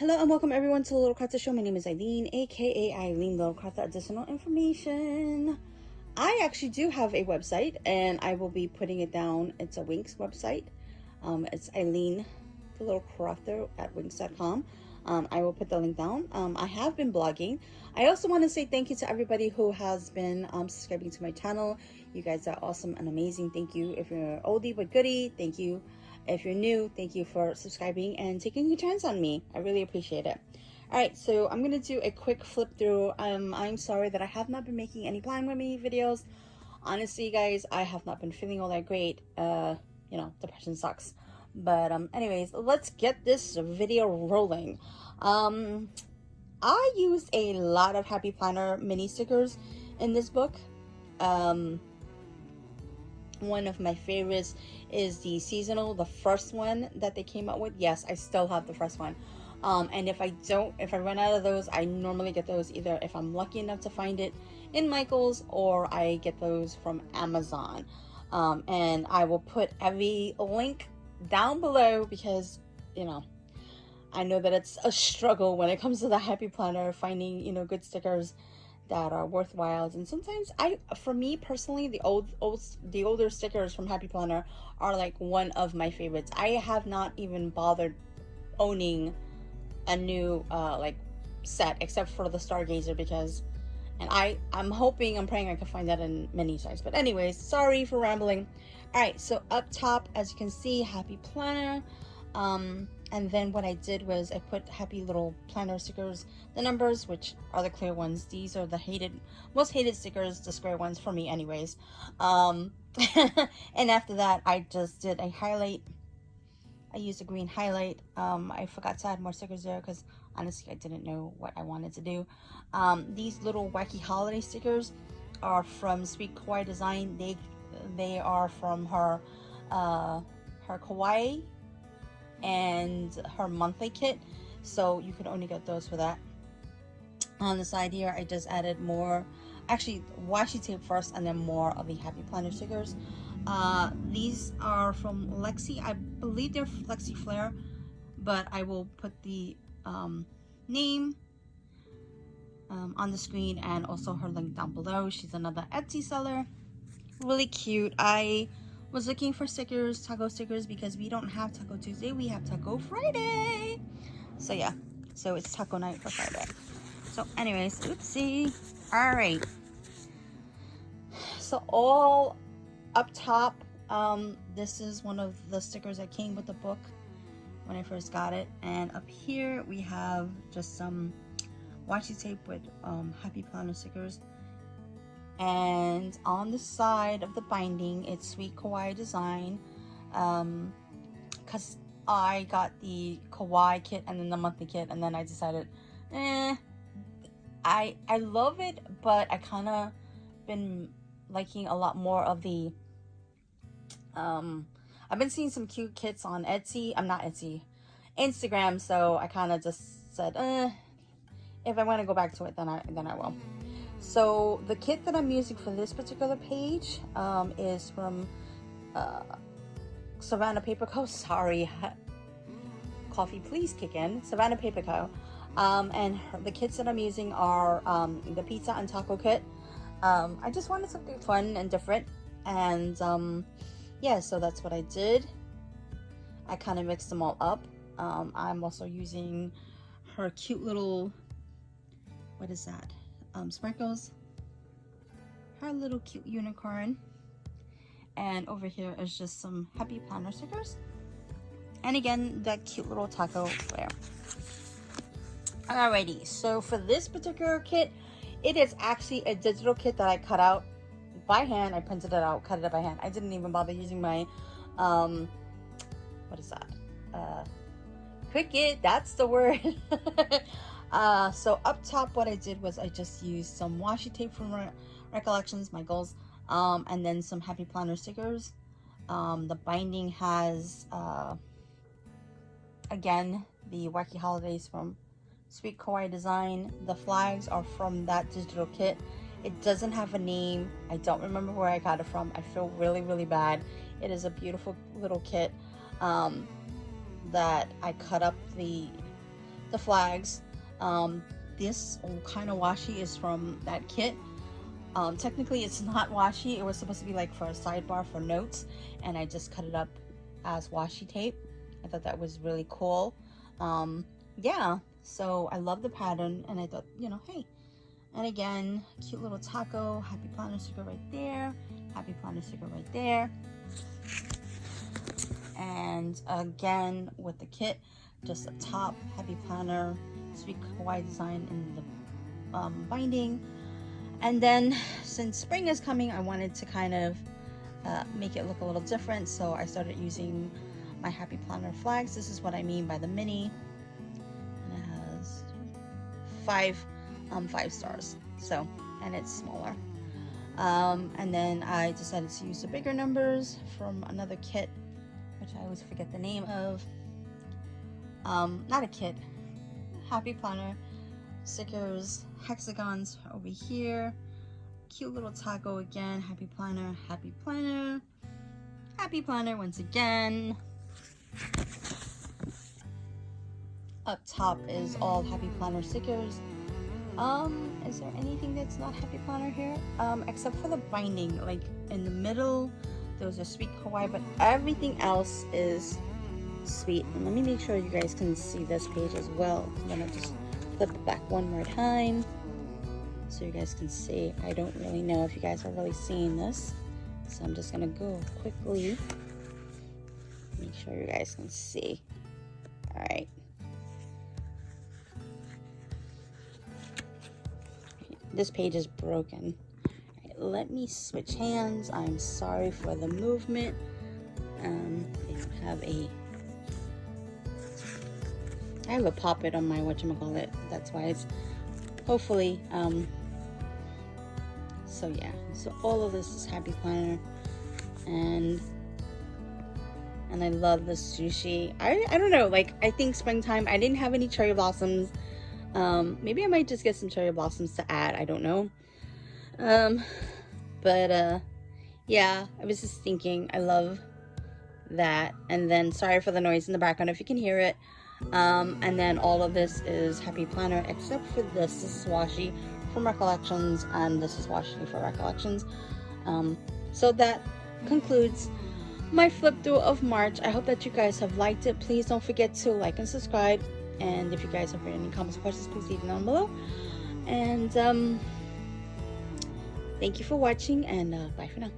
Hello and welcome everyone to the Little Crafter Show. My name is Eileen, aka Eileen Little Crafter. Additional information. I actually do have a website and I will be putting it down. It's a Winx website. It's Eileen the Little Crafter at winx.com. I will put the link down. I have been blogging. I also want to say thank you to everybody who has been subscribing to my channel. You guys are awesome and amazing. Thank you. If you're an oldie but goodie, thank you. If you're new, thank you for subscribing and taking a chance on me. I really appreciate it. All right, so I'm gonna do a quick flip through. I'm sorry that I have not been making any plan with me videos. Honestly, guys, I have not been feeling all that great. You know, depression sucks. But anyways, let's get this video rolling. I used a lot of Happy Planner mini stickers in this book. One of my favorites is the seasonal, the first one that they came out with. Yes, I still have the first one. And if I run out of those, I normally get those either if I'm lucky enough to find it in Michael's, or I get those from Amazon. And I will put every link down below because, you know, I know that it's a struggle when it comes to the Happy Planner, finding, you know, good stickers that are worthwhile. And sometimes for me personally, the older stickers from Happy Planner are like one of my favorites. I have not even bothered owning a new like set except for the Stargazer, because I'm praying I can find that in mini size. But anyways, sorry for rambling. All right, so up top, as you can see, Happy Planner. And then what I did was I put happy little planner stickers, the numbers, which are the clear ones. These are the most hated stickers, the square ones for me anyways. And after that, I just did a highlight. I used a green highlight. I forgot to add more stickers there because honestly, I didn't know what I wanted to do. These little wacky holiday stickers are from Sweet Kawaii Design. They are from her Kawaii and her monthly kit, so you can only get those for that. On the side here, I just added more, actually washi tape first and then more of the Happy Planner stickers. These are from Lexi. I believe they're Lexi Flair, but I will put the name on the screen and also her link down below. She's another Etsy seller. Really cute. I was looking for stickers, taco stickers, because we don't have Taco Tuesday, we have Taco Friday. So yeah, so it's taco night for Friday. So anyways, oopsie. All right, so all up top, this is one of the stickers that came with the book when I first got it. And up here we have just some washi tape with Happy Planner stickers. And on the side of the binding, it's Sweet Kawaii Design, because I got the Kawaii kit and then the monthly kit, and then I decided, I love it, but I kind of been liking a lot more of the, I've been seeing some cute kits on Etsy, Instagram, so I kind of just said, if I want to go back to it, then I will. So the kit that I'm using for this particular page is from Savannah Paper Co. Sorry, coffee please kick in. Savannah Paper Co. And the kits that I'm using are the pizza and taco kit. I just wanted something fun and different, and yeah, so that's what I did. I kind of mixed them all up. I'm also using her cute little, what is that? Sparkles, her little cute unicorn, and over here is just some Happy Planner stickers, and again that cute little taco flare. Alrighty, so for this particular kit, it is actually a digital kit that I cut out by hand. I printed it out, cut it up by hand. I didn't even bother using my what is that, Cricut, that's the word. So up top, what I did was I just used some washi tape from Recollections, Michael's, and then some Happy Planner stickers. The binding has, again, the Wacky Holidays from Sweet Kawaii Design. The flags are from that digital kit. It doesn't have a name. I don't remember where I got it from. I feel really, really bad. It is a beautiful little kit that I cut up the the flags. This kind of washi is from that kit. Technically it's not washi. It was supposed to be like for a sidebar for notes, and I just cut it up as washi tape. I thought that was really cool. Yeah, so I love the pattern, and I thought, you know, hey. And again, cute little taco, happy planner sticker right there, happy planner sticker right there. And again, with the kit, just a top, happy planner, sweet kawaii design in the binding. And then since spring is coming, I wanted to kind of make it look a little different, so I started using my happy planner flags. This is what I mean by the mini, and it has five stars, so, and it's smaller. And then I decided to use the bigger numbers from another kit, which I always forget the name of. Not a kit, happy planner stickers, hexagons over here, cute little taco again, happy planner, happy planner, happy planner once again. Up top is all happy planner stickers. Is there anything that's not happy planner here? Except for the binding, like in the middle, those are sweet kawaii, but everything else is sweet. And let me make sure you guys can see this page as well. I'm gonna just flip it back one more time so you guys can see. I don't really know if you guys are really seeing this, so I'm just gonna go quickly, make sure you guys can see. All right. This page is broken. All right, let me switch hands. I'm sorry for the movement. I have a pop-it on my whatchamacallit. That's why it's hopefully, so yeah. So all of this is happy planner, and I love the sushi. I don't know, like, I think springtime, I didn't have any cherry blossoms. Maybe I might just get some cherry blossoms to add, I don't know. Yeah, I was just thinking, I love that. And then sorry for the noise in the background if you can hear it. And then all of this is happy planner except for this. This is washi from Recollections, and this is washi for Recollections. So that concludes my flip through of March. I hope that you guys have liked it. Please don't forget to like and subscribe, and if you guys have any comments or questions, please leave them down below. And thank you for watching, and bye for now.